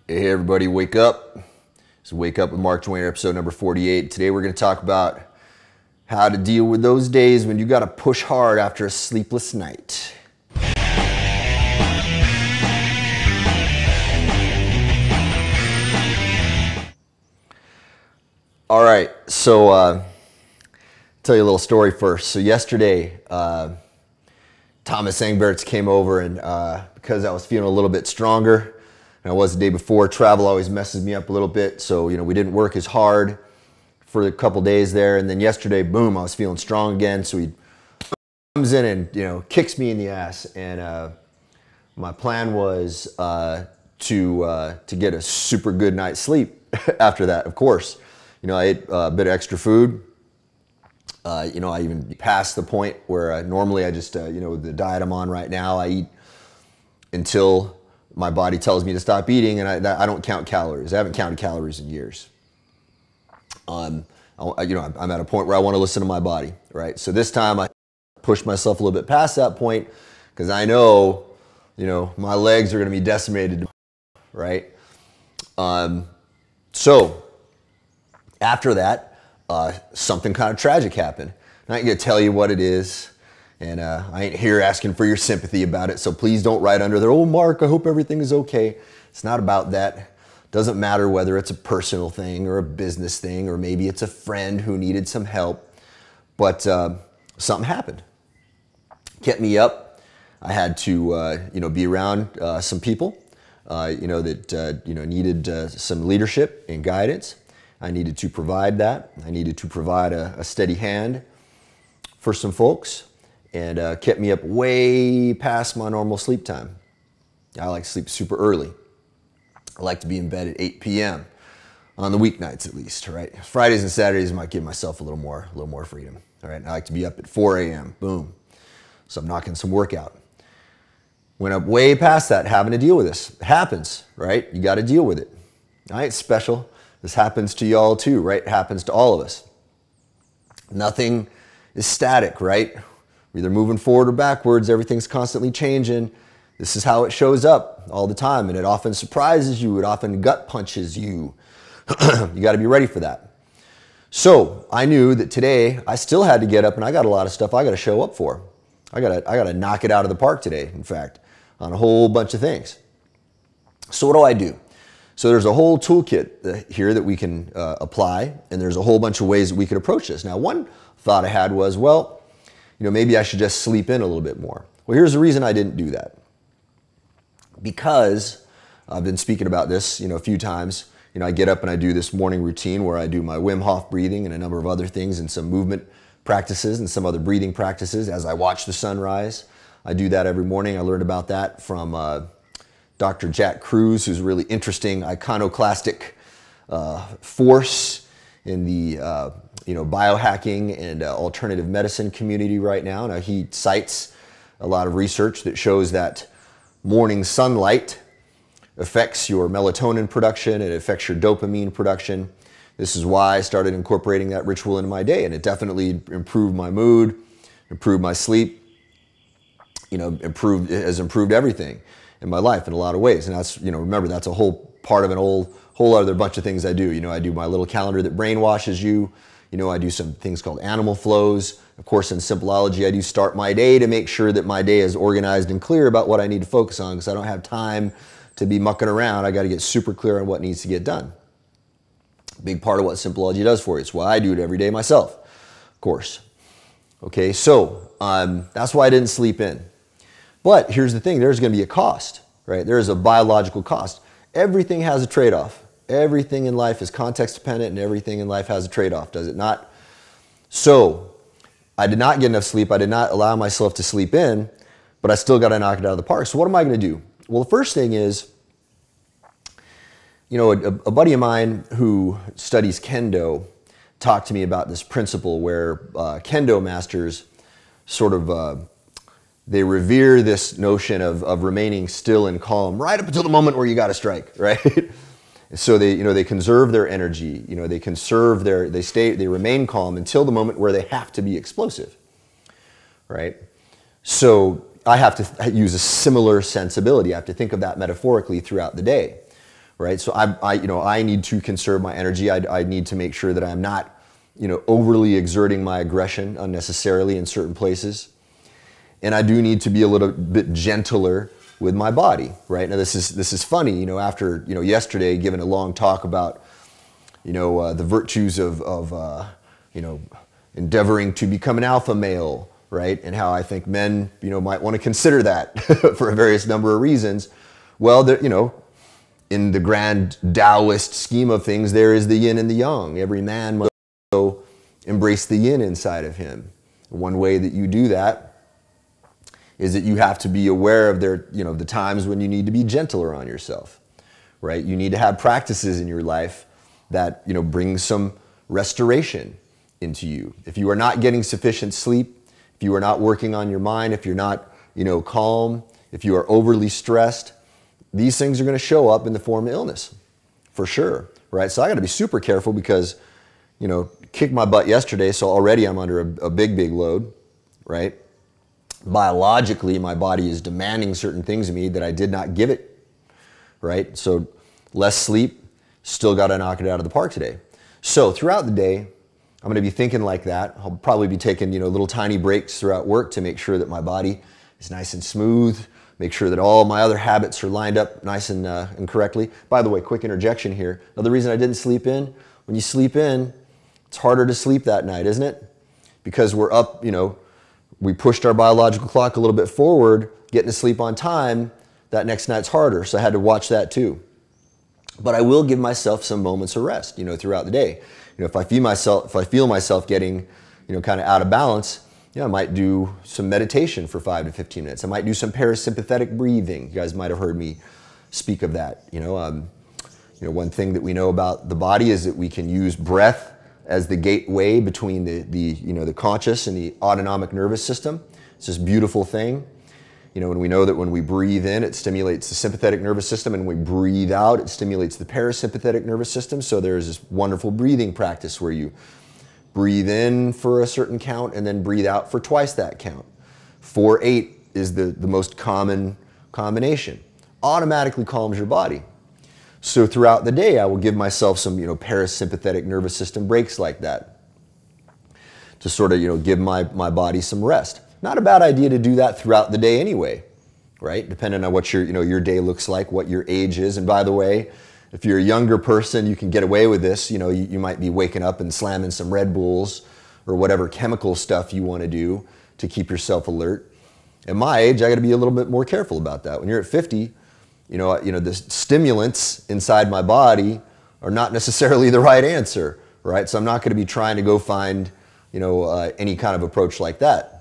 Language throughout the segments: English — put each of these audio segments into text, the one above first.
Hey everybody, wake up. This is Wake Up with Mark Joyner, episode number 48. Today we're going to talk about how to deal with those days when you got to push hard after a sleepless night. All right, so tell you a little story first. So yesterday, Thomas Engberts came over, and because I was feeling a little bit stronger than I was the day before, travel always messes me up a little bit. So, we didn't work as hard for a couple days there. And then yesterday, boom, I was feeling strong again. So he comes in and, kicks me in the ass. And my plan was to get a super good night's sleep after that, of course. I ate a bit of extra food. I even passed the point where normally I just, the diet I'm on right now, I eat until my body tells me to stop eating, and I don't count calories. I haven't counted calories in years. I'm at a point where I want to listen to my body, right? So this time I pushed myself a little bit past that point because I know, my legs are going to be decimated, right? So after that, something kind of tragic happened. And I ain't gonna tell you what it is, and I ain't here asking for your sympathy about it, so please don't write under there, "Oh, Mark, I hope everything is okay." It's not about that. Doesn't matter whether it's a personal thing or a business thing, or maybe it's a friend who needed some help, but something happened. Kept me up. I had to, be around some people, that, needed some leadership and guidance. I needed to provide that. I needed to provide a steady hand for some folks, and kept me up way past my normal sleep time. I like to sleep super early. I like to be in bed at 8 p.m. on the weeknights at least, right? Fridays and Saturdays I might give myself a little more freedom, all right? I like to be up at 4 a.m., boom. So I'm knocking some work out. Went up way past that, having to deal with this. It happens, right? You got to deal with it. I ain't special. This happens to y'all too, right? It happens to all of us. Nothing is static, right? We're either moving forward or backwards. Everything's constantly changing. This is how it shows up all the time, and it often surprises you. It often gut punches you. You got to be ready for that. So I knew that today I still had to get up, and I got a lot of stuff I got to show up for. I got to knock it out of the park today, in fact, on a whole bunch of things. So what do? So there's a whole toolkit here that we can apply, and there's a whole bunch of ways that we could approach this. Now, one thought I had was, well, maybe I should just sleep in a little bit more. Well, here's the reason I didn't do that. Because I've been speaking about this, a few times. I get up and I do this morning routine where I do my Wim Hof breathing and a number of other things and some movement practices and some other breathing practices as I watch the sunrise. I do that every morning. I learned about that from Dr. Jack Kruse, who's a really interesting iconoclastic force in the biohacking and alternative medicine community right now. Now, he cites a lot of research that shows that morning sunlight affects your melatonin production, it affects your dopamine production. This is why I started incorporating that ritual into my day, and it definitely improved my mood, improved my sleep, it has improved everything in my life in a lot of ways. And that's, remember, that's a whole part of whole other bunch of things I do. I do my little calendar that brainwashes you. I do some things called animal flows. Of course, in Simpleology, I do start my day to make sure that my day is organized and clear about what I need to focus on, because I don't have time to be mucking around. I got to get super clear on what needs to get done. Big part of what Simpleology does for you. It's why I do it every day myself, of course. Okay, so that's why I didn't sleep in. But here's the thing, there's going to be a cost, right? There is a biological cost. Everything has a trade-off. Everything in life is context dependent, and everything in life has a trade-off, does it not? So I did not get enough sleep. I did not allow myself to sleep in, but I still got to knock it out of the park. So what am I going to do? Well, the first thing is, a buddy of mine who studies kendo talked to me about this principle where kendo masters sort of they revere this notion of remaining still and calm right up until the moment where you got to strike, right? So they conserve their energy, they remain calm until the moment where they have to be explosive, right? So I have to use a similar sensibility. I have to think of that metaphorically throughout the day, right? So I need to conserve my energy. I need to make sure that I'm not, overly exerting my aggression unnecessarily in certain places. And I do need to be a little bit gentler with my body, right? Now this is funny, after, yesterday giving a long talk about, the virtues of endeavoring to become an alpha male, right? And how I think men, might want to consider that for a various number of reasons. Well, in the grand Taoist scheme of things, there is the yin and the yang. Every man must also embrace the yin inside of him. One way that you do that is that you have to be aware of the times when you need to be gentler on yourself, right? You need to have practices in your life that, bring some restoration into you. If you are not getting sufficient sleep, if you are not working on your mind, if you're not, calm, if you are overly stressed, these things are going to show up in the form of illness, for sure, right? So I got to be super careful because, kicked my butt yesterday, so already I'm under a big load, right? Biologically, my body is demanding certain things of me that I did not give it, right? So less sleep, still got to knock it out of the park today. So throughout the day, I'm going to be thinking like that. I'll probably be taking, little tiny breaks throughout work to make sure that my body is nice and smooth, make sure that all my other habits are lined up nice and correctly. By the way, quick interjection here. Another reason I didn't sleep in, when you sleep in, it's harder to sleep that night, isn't it? Because we're up, we pushed our biological clock a little bit forward, getting to sleep on time, that next night's harder. So I had to watch that too. But I will give myself some moments of rest, throughout the day. If I feel myself getting, kind of out of balance, I might do some meditation for 5 to 15 minutes. I might do some parasympathetic breathing. You guys might have heard me speak of that. One thing that we know about the body is that we can use breath as the gateway between the conscious and the autonomic nervous system. It's this beautiful thing. And we know that when we breathe in, it stimulates the sympathetic nervous system, and when we breathe out, it stimulates the parasympathetic nervous system. So there's this wonderful breathing practice where you breathe in for a certain count and then breathe out for twice that count. 4-8 is the most common combination. Automatically calms your body. So throughout the day, I will give myself some, parasympathetic nervous system breaks like that to sort of, give my body some rest. Not a bad idea to do that throughout the day anyway, right? Depending on what your day looks like, what your age is. And by the way, if you're a younger person, you can get away with this. You might be waking up and slamming some Red Bulls or whatever chemical stuff you want to do to keep yourself alert. At my age, I got to be a little bit more careful about that. When you're at 50, the stimulants inside my body are not necessarily the right answer, right? So I'm not going to be trying to go find, any kind of approach like that.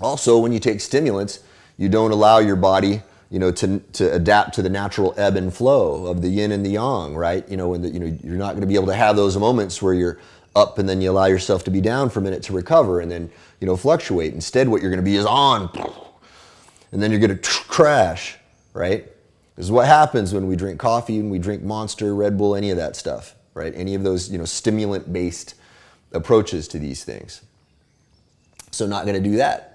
Also, when you take stimulants, you don't allow your body, to adapt to the natural ebb and flow of the yin and the yang, right? You're not going to be able to have those moments where you're up and then you allow yourself to be down for a minute to recover and then, fluctuate. Instead, what you're going to be is on, and then you're going to crash, right? This is what happens when we drink coffee and we drink Monster, Red Bull, any of that stuff, right? Any of those, stimulant-based approaches to these things. So not going to do that.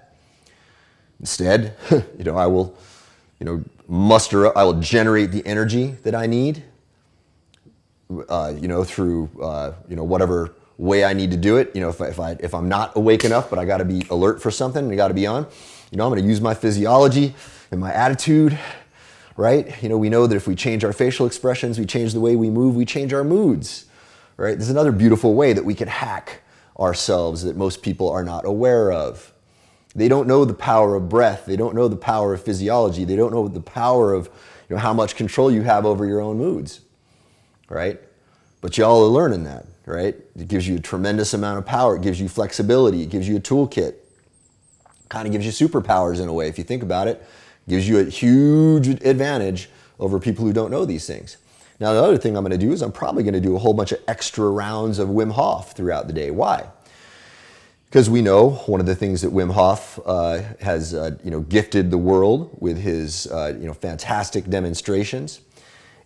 Instead, I will, muster up, I will generate the energy that I need, through, whatever way I need to do it. If I'm not awake enough, but I got to be alert for something, and I got to be on, I'm going to use my physiology and my attitude, right? We know that if we change our facial expressions, we change the way we move, we change our moods, right? There's another beautiful way that we can hack ourselves that most people are not aware of. They don't know the power of breath. They don't know the power of physiology. They don't know the power of how much control you have over your own moods, right? But y'all are learning that, right? It gives you a tremendous amount of power. It gives you flexibility. It gives you a toolkit. Kind of gives you superpowers in a way, if you think about it. It gives you a huge advantage over people who don't know these things. Now, the other thing I'm going to do is I'm probably going to do a whole bunch of extra rounds of Wim Hof throughout the day. Why? Because we know one of the things that Wim Hof has gifted the world with his fantastic demonstrations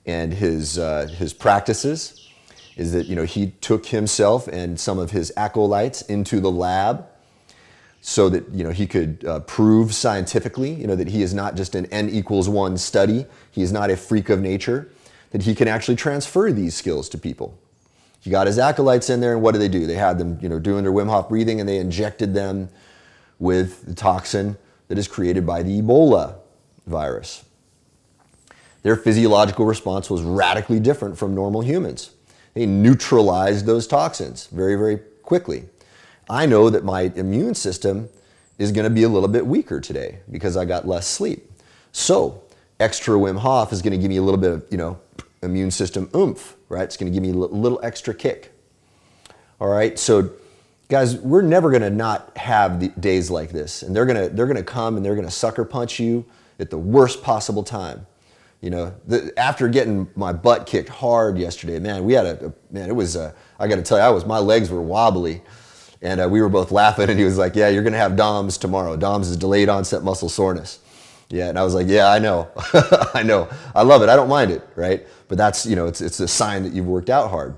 and his practices is that he took himself and some of his acolytes into the lab so that he could prove scientifically that he is not just an N=1 study. He is not a freak of nature. that he can actually transfer these skills to people. He got his acolytes in there, and what did they do? They had them, doing their Wim Hof breathing, and they injected them with the toxin that is created by the Ebola virus. Their physiological response was radically different from normal humans. They neutralized those toxins very, very quickly. I know that my immune system is going to be a little bit weaker today because I got less sleep. So extra Wim Hof is going to give me a little bit of, immune system oomph, right? It's going to give me a little extra kick. All right, so guys, we're never going to not have the days like this, and they're going to come and they're going to sucker punch you at the worst possible time. After getting my butt kicked hard yesterday, man, we had it was I got to tell you, my legs were wobbly, and we were both laughing, and he was like, "Yeah, you're going to have DOMS tomorrow. DOMS is delayed onset muscle soreness." Yeah, and I was like, "Yeah, I know, I know, I love it. I don't mind it, right?" But that's it's a sign that you've worked out hard.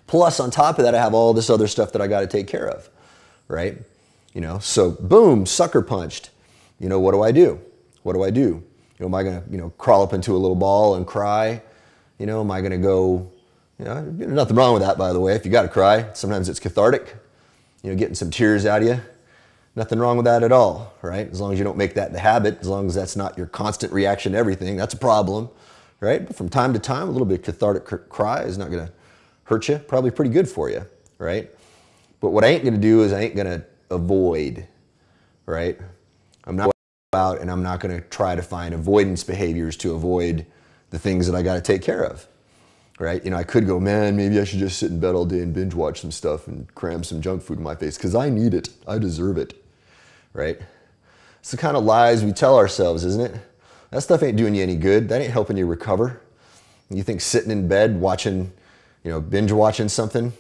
Plus, on top of that, I have all this other stuff that I got to take care of, right? So boom, sucker punched. What do I do? What do I do? Am I going to, crawl up into a little ball and cry? Am I going to go, nothing wrong with that, by the way. If you got to cry, sometimes it's cathartic, getting some tears out of you. Nothing wrong with that at all, right? As long as you don't make that the habit, as long as that's not your constant reaction to everything, that's a problem, right? But from time to time, a little bit of cathartic cry is not going to hurt you, probably pretty good for you, right? But what I ain't going to do is I ain't going to avoid, right? I'm not out, and I'm not going to try to find avoidance behaviors to avoid the things that I got to take care of, right? I could go, man, maybe I should just sit in bed all day and binge watch some stuff and cram some junk food in my face because I need it. I deserve it, right? It's the kind of lies we tell ourselves, isn't it? That stuff ain't doing you any good. That ain't helping you recover. You think sitting in bed watching, binge watching something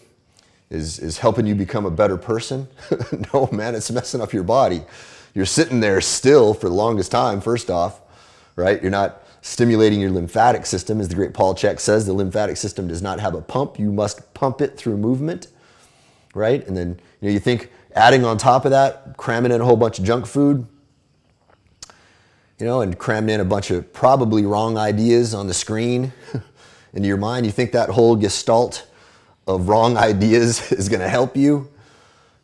is helping you become a better person? No, man, it's messing up your body. You're sitting there still for the longest time, first off, right? You're not stimulating your lymphatic system. As the great Paul Chek says, the lymphatic system does not have a pump. You must pump it through movement, right? And then you think adding on top of that, cramming in a whole bunch of junk food, and cramming in a bunch of probably wrong ideas on the screen into your mind. You think that whole gestalt of wrong ideas is going to help you?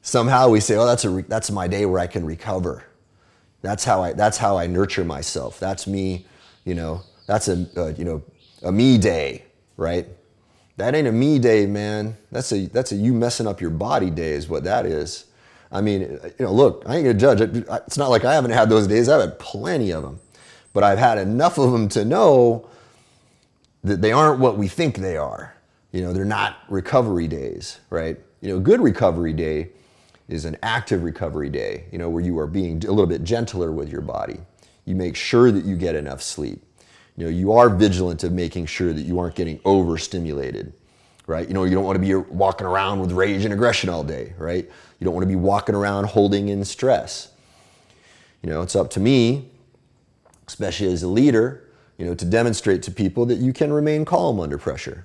Somehow we say, "Oh, that's my day where I can recover. That's how I nurture myself. That's me, That's a me day, right?" That ain't a me day, man. That's a you messing up your body day is what that is. I mean, look, I ain't gonna judge. It's not like I haven't had those days. I've had plenty of them, but I've had enough of them to know that they aren't what we think they are. They're not recovery days, right? Good recovery day is an active recovery day, where you are being a little bit gentler with your body. You make sure that you get enough sleep. You are vigilant of making sure that you aren't getting overstimulated, right? You don't want to be walking around with rage and aggression all day, right? You don't want to be walking around holding in stress. It's up to me, especially as a leader, to demonstrate to people that you can remain calm under pressure,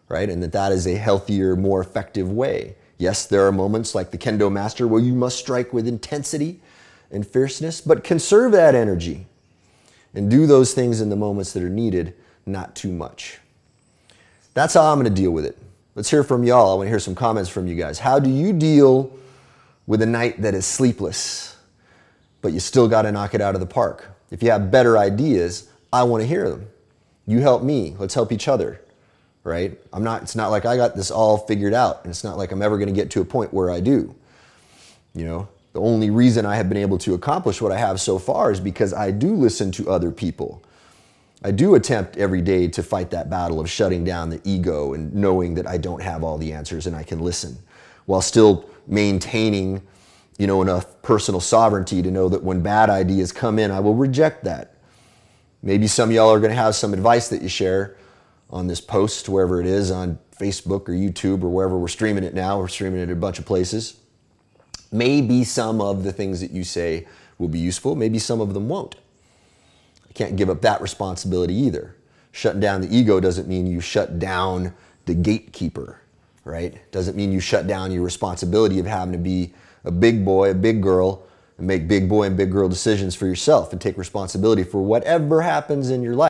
right? And that is a healthier, more effective way. Yes, there are moments like the kendo master where you must strike with intensity and fierceness, but conserve that energy and do those things in the moments that are needed, not too much. That's how I'm going to deal with it. Let's hear from y'all. I want to hear some comments from you guys. How do you deal with a night that is sleepless, but you still got to knock it out of the park? If you have better ideas, I want to hear them. You help me. Let's help each other. Right? It's not like I got this all figured out, and it's not like I'm ever going to get to a point where I do. The only reason I have been able to accomplish what I have so far is because I do listen to other people. I do attempt every day to fight that battle of shutting down the ego and knowing that I don't have all the answers and I can listen, while still maintaining, enough personal sovereignty to know that when bad ideas come in, I will reject that. Maybe some of y'all are going to have some advice that you share on this post, wherever it is, on Facebook or YouTube or wherever we're streaming it now. We're streaming it at a bunch of places. Maybe some of the things that you say will be useful. Maybe some of them won't. I can't give up that responsibility either. Shutting down the ego doesn't mean you shut down the gatekeeper, right? Doesn't mean you shut down your responsibility of having to be a big boy, a big girl, and make big boy and big girl decisions for yourself and take responsibility for whatever happens in your life.